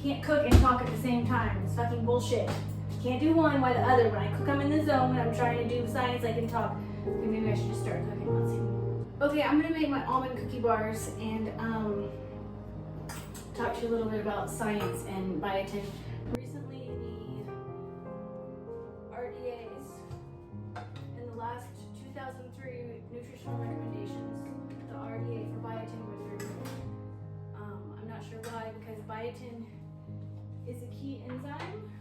can't cook and talk at the same time. It's fucking bullshit. Can't do one while the other. When I cook, I'm in the zone. When I'm trying to do science, I can talk. Maybe I should just start cooking. Let's see. Okay, I'm gonna make my almond cookie bars and talk to you a little bit about science and biotin. Recently, the RDAs in the last 2003 nutritional recommendations, the RDA for biotin was removed. I'm not sure why, because biotin is a key enzyme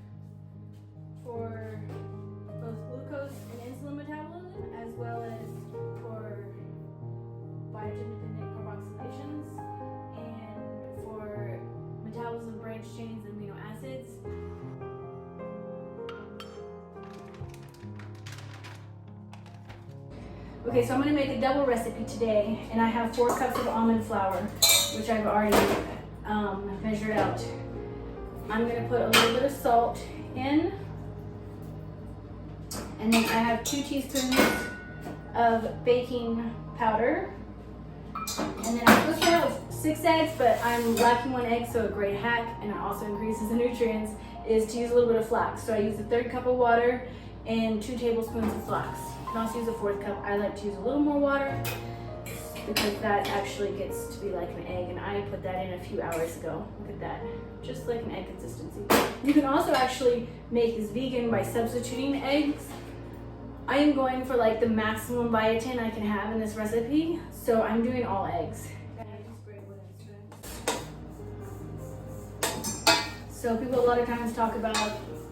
for both glucose and insulin metabolism, as well as for biotin-dependent carboxylations and for metabolism branch chains and amino acids. Okay, so I'm going to make a double recipe today, and I have 4 cups of almond flour, which I've already measured out. I'm going to put a little bit of salt in, and then I have 2 teaspoons of baking powder. And then I'm supposed to start with 6 eggs, but I'm lacking 1 egg, so a great hack, and it also increases the nutrients, is to use a little bit of flax. So I use a 1/3 cup of water and 2 tablespoons of flax. You can also use a 1/4 cup. I like to use a little more water because that actually gets to be like an egg, and I put that in a few hours ago. Look at that, just like an egg consistency. You can also actually make this vegan by substituting eggs. I am going for like the maximum biotin I can have in this recipe, so I'm doing all eggs. So people a lot of times talk about,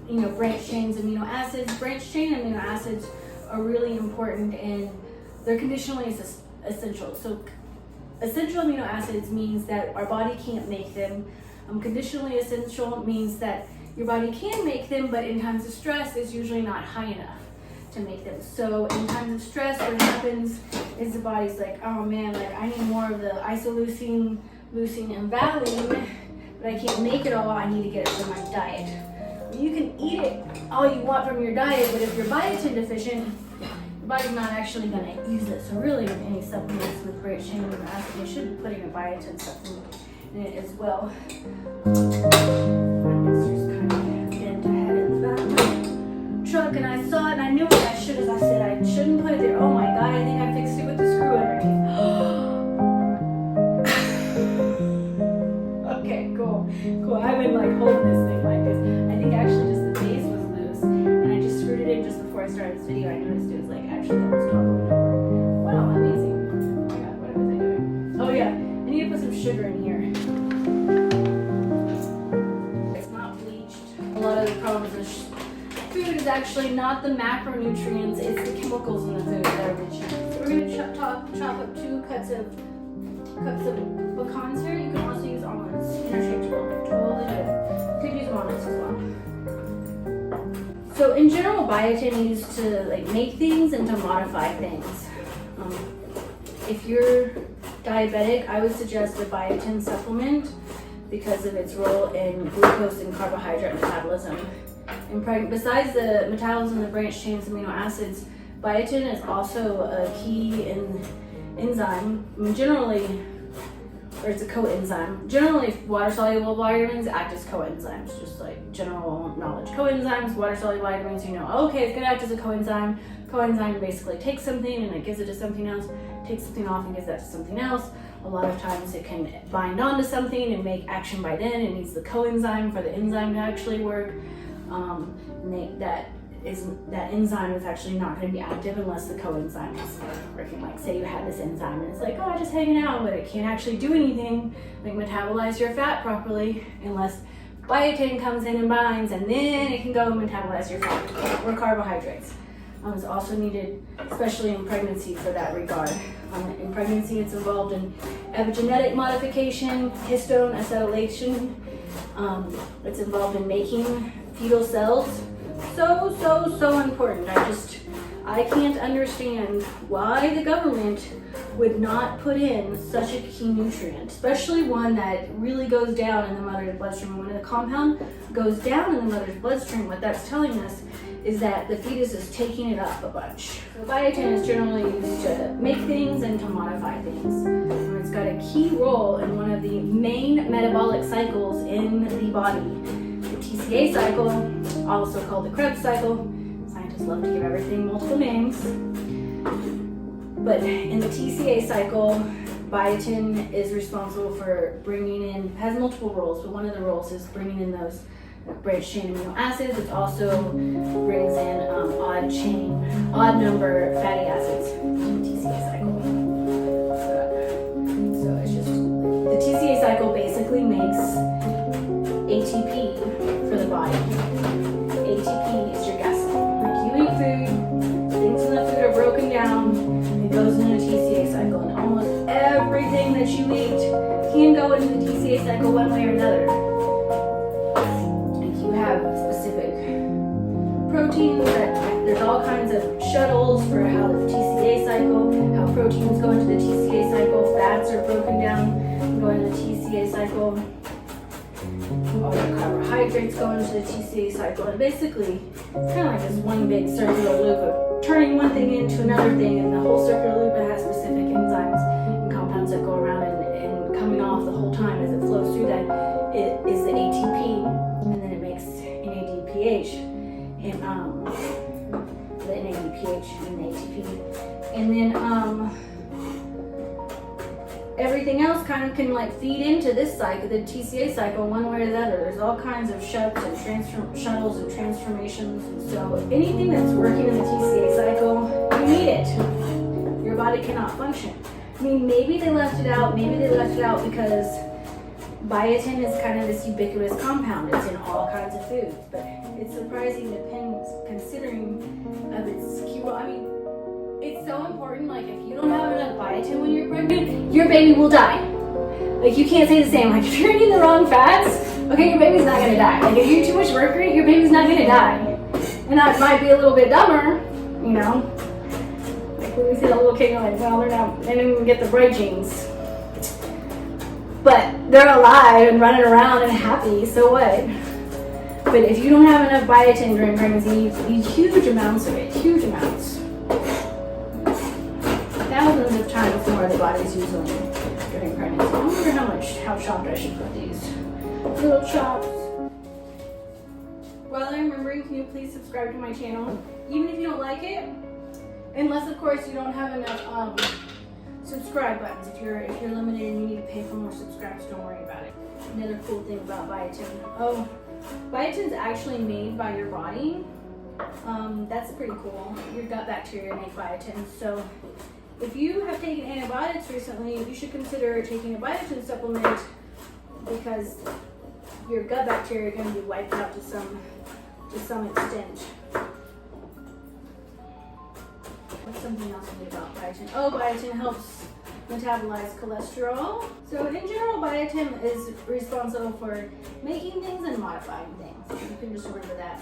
you know, branch chains, amino acids. Branch chain amino acids are really important, and they're conditionally essential. So essential amino acids means that our body can't make them. Conditionally essential means that your body can make them, but in times of stress is usually not high enough to make them. So in times of stress, what happens is the body's like, oh man, like I need more of the isoleucine, leucine, and valine, but I can't make it all. I need to get it from my diet. You can eat it all you want from your diet, but if you're biotin deficient, your body's not actually going to use it. So really, with any supplements with branch chain amino acid, you should be putting a biotin supplement in it as well. Truck, and I saw it and I knew what I should have. I said I shouldn't put it there. Oh my god, I think I fixed it with the screw underneath. Okay, cool. I've been like holding this thing like this. I think actually just the base was loose, and I just screwed it in just before I started this video. I noticed it was like actually almost toppling over. Wow, amazing. Oh my god, what was I doing? Oh yeah, I need to put some sugar in here. It's not bleached. A lot of the problems with food is actually not the macronutrients, it's the chemicals in the food that are rich. So we're going to chop up 2 cups of pecans here. You can also use almonds, interchangeable, totally good. You could use walnuts as well. So in general, biotin is used to like make things and to modify things. If you're diabetic, I would suggest a biotin supplement because of its role in glucose and carbohydrate metabolism. And besides the metabolism, the branch chains, amino acids, biotin is also a key enzyme. I mean, generally, or it's a coenzyme. Generally, water-soluble vitamins act as coenzymes, just like general knowledge. Coenzymes, water-soluble vitamins, you know, okay, it's gonna act as a coenzyme. Coenzyme basically takes something and it gives it to something else, takes something off and gives that to something else. A lot of times it can bind onto something and make action by then. It needs the coenzyme for the enzyme to actually work. That enzyme is actually not going to be active unless the coenzyme is working. Like say you had this enzyme and it's like, oh, just hanging out, but it can't actually do anything, like metabolize your fat properly, unless biotin comes in and binds, and then it can go and metabolize your fat or carbohydrates. It's also needed, especially in pregnancy, for that regard. In pregnancy, it's involved in epigenetic modification, histone acetylation. It's involved in making fetal cells. So important. I can't understand why the government would not put in such a key nutrient, especially one that really goes down in the mother's bloodstream. When a compound goes down in the mother's bloodstream, what that's telling us is that the fetus is taking it up a bunch. So biotin is generally used to make things and to modify things. It's got a key role in one of the main metabolic cycles in the body. The TCA cycle, also called the Krebs cycle. Scientists love to give everything multiple names. But in the TCA cycle, biotin is responsible for bringing in, has multiple roles, but one of the roles is bringing in those branched chain amino acids. It also brings in odd number fatty acids in the TCA cycle. So it's just, the TCA cycle basically makes ATP for the body. ATP is your gasoline. Like you eat food, things in the food are broken down, it goes into the TCA cycle, and almost everything that you eat can go into the TCA cycle one way or another. Have specific proteins that there's all kinds of shuttles for how the TCA cycle, how proteins go into the TCA cycle, fats are broken down and go into the TCA cycle, all the carbohydrates go into the TCA cycle, and basically it's kind of like this one big circular loop of turning one thing into another thing, and the whole circular loop has specific enzymes and compounds that go around, and coming off the whole time as it flows through that it is the ATP, and then it makes NADPH, and the NADPH and the ATP, and then everything else kind of can like feed into this cycle, the TCA cycle, one way or the other. There's all kinds of shuttles and transformations, and so anything that's working in the TCA cycle, you need it. Your body cannot function. I mean, maybe they left it out because biotin is kind of this ubiquitous compound. It's in all kinds of foods, but it's surprising considering of its key role. I mean, it's so important. Like, if you don't have enough biotin when you're pregnant, your baby will die. Like, you can't say the same. Like, if you're eating the wrong fats, okay, your baby's not gonna die. Like, if you eat too much mercury, your baby's not gonna die. And that might be a little bit dumber, you know. Like when we see a little kid, you're like, well, they didn't even get the bright genes. But they're alive and running around and happy, so what? But if you don't have enough biotin during pregnancy, you eat huge amounts of it, huge amounts. Thousands of times more the body's using during pregnancy. I wonder how chopped I should put these. Little chops. While I'm remembering, can you please subscribe to my channel? Even if you don't like it, unless of course you don't have enough subscribe buttons. If you're limited and you need to pay for more subscribers, don't worry about it. Another cool thing about biotin. Oh, biotin's actually made by your body. That's pretty cool. Your gut bacteria make biotin. So if you have taken antibiotics recently, you should consider taking a biotin supplement, because your gut bacteria are going to be wiped out to some extent. What's something else to about biotin? Oh, biotin helps metabolize cholesterol. So in general, biotin is responsible for making things and modifying things. You can just remember that.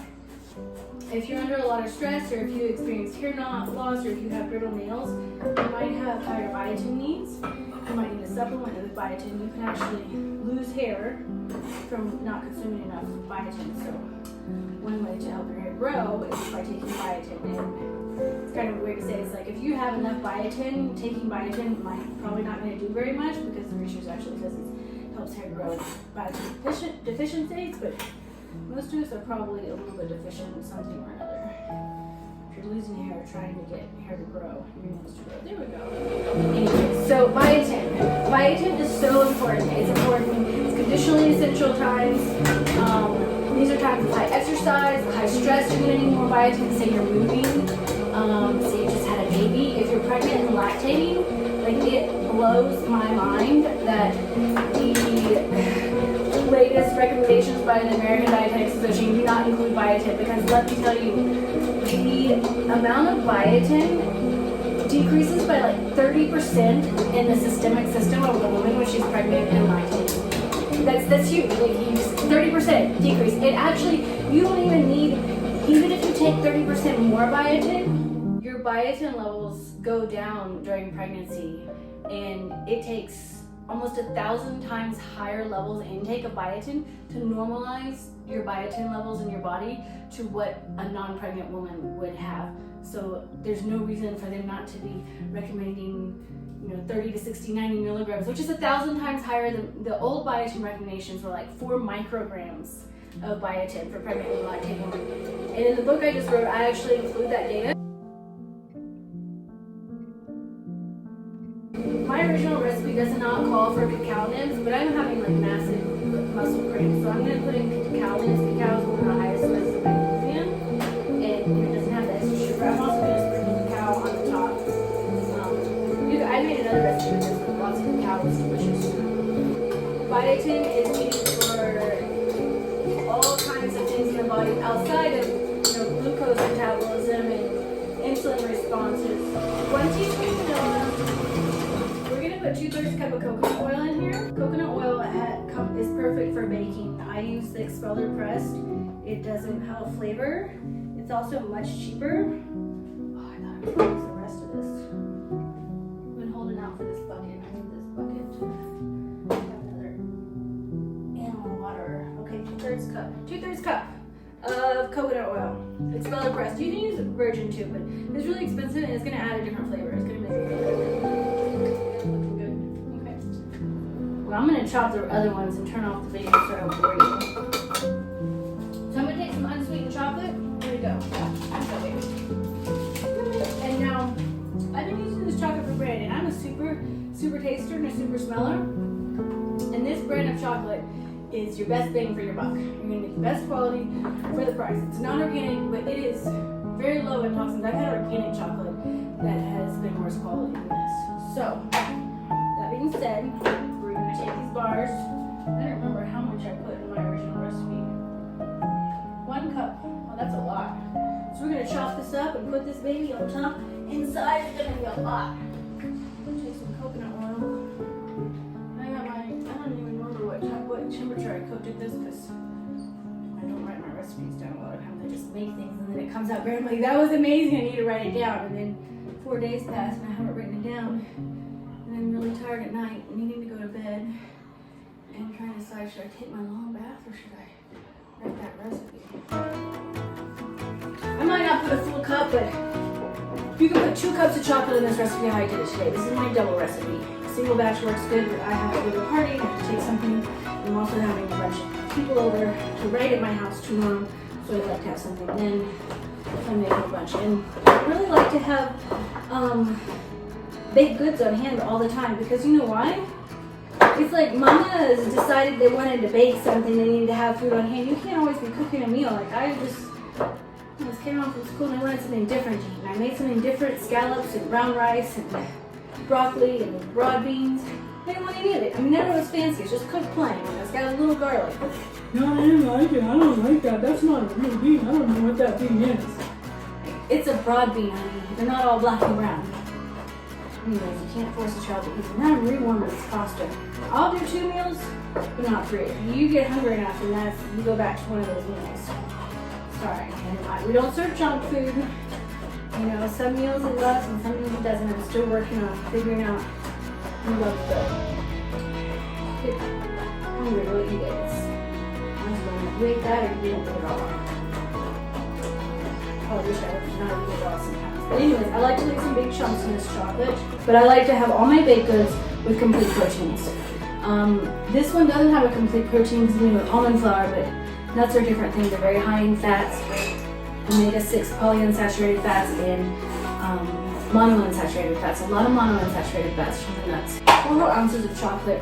If you're under a lot of stress, or if you experience hair loss, or if you have brittle nails, you might have higher biotin needs. You might need a supplement with biotin. You can actually lose hair from not consuming enough biotin. So one way to help your hair grow is by taking biotin. And it's kind of weird to say. It's like if you have enough biotin, taking biotin probably not going to do very much, because the research actually says it helps hair grow in biotin deficient states, but most of us are probably a little bit deficient in something or another. If you're losing hair, trying to get hair to grow, your nails to grow. There we go. Anyway, so biotin. Biotin is so important. It's important. It's conditionally essential times. These are times of high exercise, high stress. You're going to need more biotin. Say you're moving. Say you just had a baby. If you're pregnant and lactating, like, it blows my mind that the latest recommendations by the American Dietetics Association do not include biotin, because let me tell you, the amount of biotin decreases by like 30% in the systemic system of the woman when she's pregnant and lactating. That's huge. Like, 30% decrease. It actually, you don't even need, even if you take 30% more biotin, your biotin levels go down during pregnancy, and it takes almost 1,000 times higher levels intake of biotin to normalize your biotin levels in your body to what a non-pregnant woman would have. So there's no reason for them not to be recommending 30 to 60, 90 milligrams, which is 1,000 times higher than the old biotin recommendations were like 4 micrograms of biotin for pregnant and lactating women. And in the book I just wrote, I actually include that data. My original recipe does not call for cacao nibs, but I'm having like massive muscle cramps, so I'm going to put in cacao nibs. Cacao is one of the highest sources of magnesium, and it doesn't have the extra sugar. I'm also going to sprinkle cacao on the top. I made another recipe with this with lots of cacao. It's delicious. Biotin is needed for all kinds of things in your body outside of glucose metabolism and insulin responses. 1 teaspoon vanilla. We're going to put 2/3 cup of coconut oil in here. Coconut oil is perfect for baking. I use the expeller pressed. It doesn't have flavor. It's also much cheaper. Oh, I thought I was going to use the rest of this. I've been holding out for this bucket. I need this bucket. I have another animal water. Okay, 2/3 cup. 2/3 cup of coconut oil. Expeller pressed. You can use virgin too, but it's really expensive and it's going to add a different flavor. It's going to make it looking good. Okay. Well, I'm going to chop the other ones and turn off the video so I don't bore you. So I'm going to take some unsweetened chocolate. Here we go. And now, I've been using this chocolate for bread, and I'm a super taster and a super smeller. And this brand of chocolate is your best bang for your buck. You're going to get the best quality for the price. It's not organic, but it is very low in toxins. I've had organic chocolate that has been worse quality than this. So, that being said, we're going to take these bars. I don't remember how much I put in my original recipe. 1 cup. Oh, that's a lot. So we're going to chop this up and put this baby on top. Inside is going to be a lot. Take some coconut oil. I don't even remember what temperature I cooked at this because I don't write my recipes down a lot of times. I just make things and then it comes out great. I'm like, that was amazing. I need to write it down. And then 4 days pass and I haven't written it down. And I'm really tired at night, needing to go to bed and trying to decide, should I take my long bath or should I write that recipe? I might not put a full cup, but you can put 2 cups of chocolate in this recipe how I did it today. This is my double recipe. Single batch works good, but I have to go to a party, I have to take something. I'm also having a bunch of people over to write at my house tomorrow, so I'd like to have something then. I make a bunch. And I really like to have baked goods on hand all the time because you know why? It's like mama has decided they wanted to bake something, they needed to have food on hand. You can't always be cooking a meal. Like I came home from school and I wanted something different to eat. And I made something different, scallops and brown rice and broccoli and broad beans. I didn't want any of it. I mean, none of it was fancy. It's just cooked plain. It's got a little garlic. No, I didn't like it. I don't like that. That's not a real bean. I don't know what that bean is. It's a broad bean, honey. They're not all black and brown. Anyways, you can't force a child to eat them. Now I'm rewarming this pasta. I'll do 2 meals, but not 3. You get hungry enough and you go back to one of those meals. Sorry. And we don't serve junk food. You know, some meals it does and some meals it doesn't. I'm still working on figuring out who loves good. If you're hungry, you'll eat it. I was going, you ate that or you didn't eat it all. Oh, I wish I would not eat it all sometimes. But anyways, I like to leave some big chunks in this chocolate. But I like to have all my baked goods with complete proteins. This one doesn't have a complete protein because with almond flour, but nuts are different things. They're very high in fats. Omega-6 polyunsaturated fats and monounsaturated fats. A lot of monounsaturated fats from the nuts. 4 ounces of chocolate.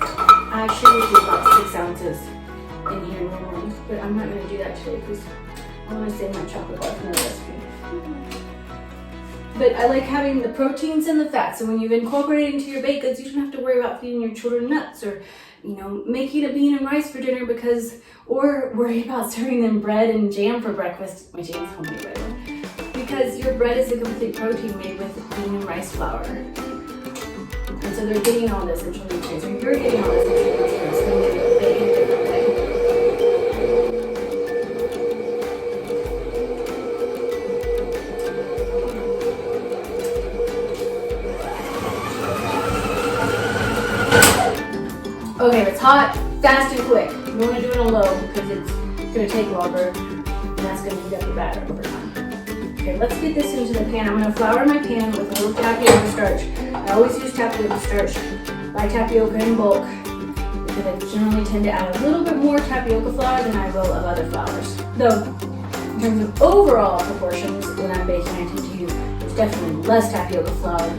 I actually would do about 6 ounces in here normally, but I'm not going to do that today because I want to save my chocolate bar for the recipe. But I like having the proteins and the fats. So when you've incorporated into your baked goods, you don't have to worry about feeding your children nuts or making a bean and rice for dinner or worry about serving them bread and jam for breakfast. My jam's homemade, by the way. Because your bread is a complete protein made with bean and rice flour. And so they're getting all the essential nutrients, or you're getting all the essential nutrients when you bake in a different way. hot, fast, and quick. You want to do it on low because it's going to take longer, and that's going to heat up the batter over time. Okay, let's get this into the pan. I'm going to flour my pan with a little tapioca starch. I always use tapioca starch. Buy tapioca in bulk because I generally tend to add a little bit more tapioca flour than I will of other flours. Though, in terms of overall proportions, when I'm baking, I tend to use definitely less tapioca flour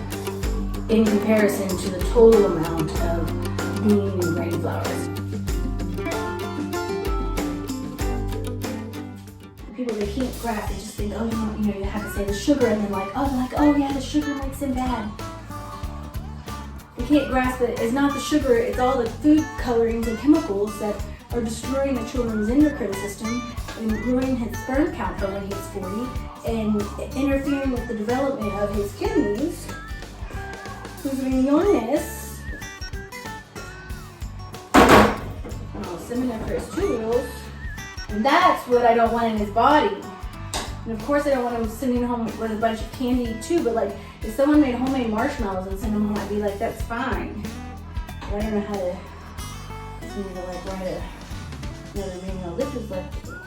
in comparison to the total amount of bean and grain flours. People, they can't grasp, they just think, oh, you have to say the sugar, and then oh yeah, the sugar makes it bad. They can't grasp that it's not the sugar, it's all the food colorings and chemicals that are destroying the children's endocrine system and ruining his sperm count for when he's 40 and interfering with the development of his kidneys, whose illness, seminiferous tubules, and that's what I don't want in his body. And of course I don't want him sending home with a bunch of candy too, but like if someone made homemade marshmallows and sent them home, I'd be like, that's fine. But I don't know how to write another video.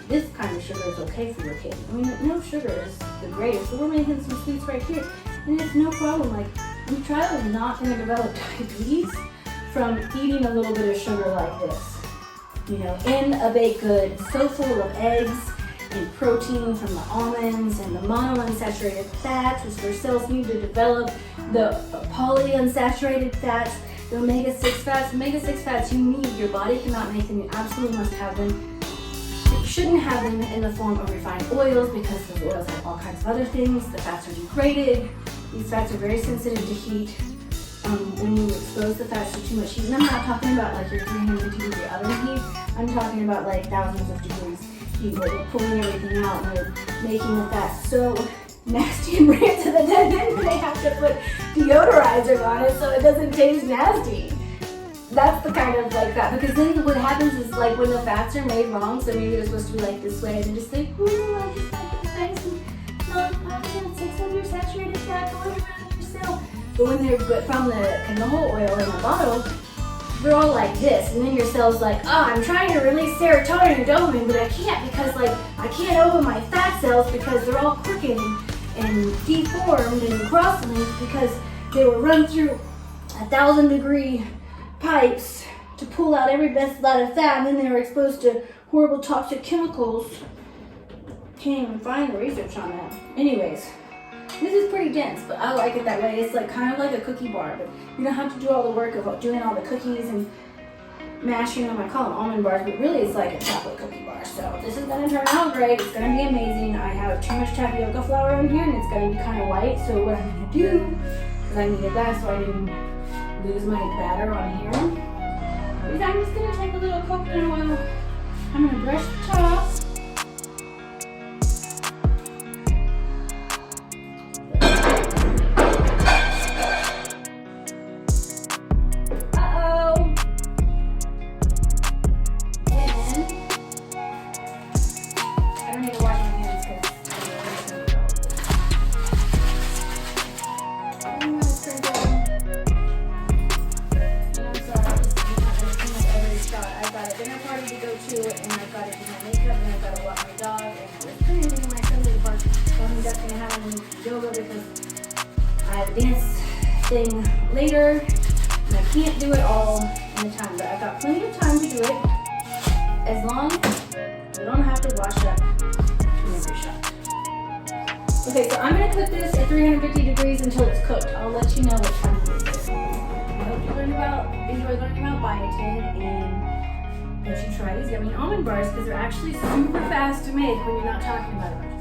This kind of sugar is okay for your kid. I mean, no sugar is the greatest, but we're making some sweets right here, and it's no problem. Like, your child is not going to develop diabetes from eating a little bit of sugar like this. In a baked good, so full of eggs and protein from the almonds and the monounsaturated fats, which their cells need to develop, the polyunsaturated fats, the omega-6 fats. Omega-6 fats you need, your body cannot make them, you absolutely must have them. You shouldn't have them in the form of refined oils because those oils have all kinds of other things. The fats are degraded. These fats are very sensitive to heat. When you expose the fats to too much heat, and I'm not talking about like your 350 degree oven heat, I'm talking about like thousands of degrees heat where you're pulling everything out and you're making the fats so nasty and rancid that then they have to put deodorizer on it so it doesn't taste nasty. That's the kind of like that, because then what happens is like when the fats are made wrong, so maybe they're supposed to be like this way, and they just think, ooh, I just like this nice and non-polyunsaturated saturated fat going around your cell. But when they're from the canola oil in the bottle, they're all like this, and then your cell's like, oh, I'm trying to release serotonin and dopamine, but I can't because like I can't open my fat cells because they're all crooked and deformed and cross-linked because they were run through 1,000-degree pipes to pull out every best lot of fat, and then they were exposed to horrible toxic chemicals. Can't even find the research on that. Anyways, this is pretty dense, but I like it that way. It's like kind of like a cookie bar, but you don't have to do all the work of doing all the cookies and mashing them. I call them almond bars, but really it's like a chocolate cookie bar. So this is going to turn out great. It's going to be amazing. I have too much tapioca flour in here, and it's going to be kind of white. So what I'm going to do, because I needed that so I didn't lose my batter on here, is I'm just going to take a little coconut oil. I'm going to brush the top. I have a dance thing later, and I can't do it all in the time, but I've got plenty of time to do it as long as I don't have to wash up in every shot. Okay, so I'm going to cook this at 350 degrees until it's cooked. I'll let you know what time it is. I hope you enjoy learning about biotin, and that you try these yummy almond bars because they're actually super fast to make when you're not talking about it.